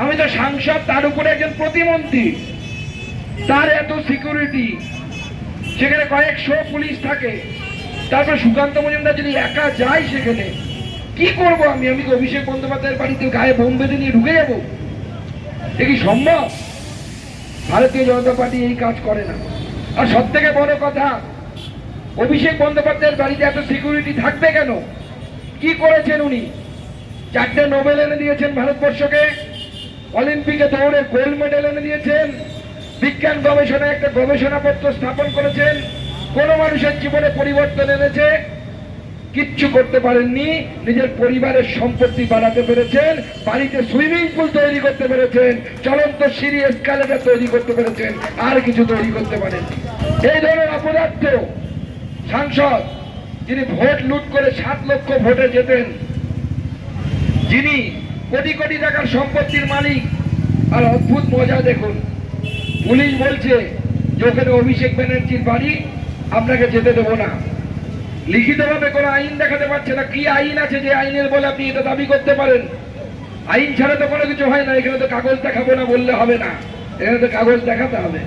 আমি তো সাংসদ, তার উপরে একজন প্রতিমন্ত্রী, তার এত সিকিউরিটি, সেখানে কয়েকশো পুলিশ থাকে। তারপর সুকান্ত মজুমদার যদি একা যায় সেখানে, কি করব আমি? আমি অভিষেক বন্দ্যোপাধ্যায়ের বাড়িতে গায়ে বোম বেঁধে নিয়ে ঢুকে যাবো? এ কি সম্ভব? ভারতীয় জনতা পার্টি এই কাজ করে না। আর সব থেকে বড় কথা, অভিষেক বন্দ্যোপাধ্যায়ের বাড়িতে এত সিকিউরিটি থাকবে কেন? কি করেছেন উনি? 4টে নোবেল এনে দিয়েছেন ভারতবর্ষকে, অলিম্পিকে দৌড়ে গোল্ড মেডেল এনে দিয়েছেন, বিজ্ঞান গবেষণায় একটা গবেষণাপত্র স্থাপন করেছেন, কোন মানুষের জীবনে পরিবর্তন এনেছে? কিচ্ছু করতে পারেননি। নিজের পরিবারের সম্পত্তি বাড়াতে পেরেছেন, বাড়িতে সুইমিং পুল তৈরি করতে পেরেছেন, চলন্ত সিঁড়ি এসকালেটর তৈরি করতে পেরেছেন, আর কিছু তৈরি করতে পারেননি। এই ধরনের অপদার্থ সাংসদ, যিনি ভোট লুট করে 7 লক্ষ ভোটে জেতেন, যিনি কোটি কোটি টাকার সম্পত্তির মালিক। আর অদ্ভুত মজা দেখুন, পুলিশ বলছে যে ওখানে অভিষেক ব্যানার্জির বাড়ি, আপনাকে যেতে দেবো না। লিখিতভাবে কোনো আইন দেখাতে পারছে না। কি আইন আছে যে আইনের বলে আপনি এটা দাবি করতে পারেন? আইন ছাড়া তো কোনো কিছু হয় না। এখানে তো কাগজ দেখাবো না বললে হবে না, এখানে তো কাগজ দেখাতে হবে।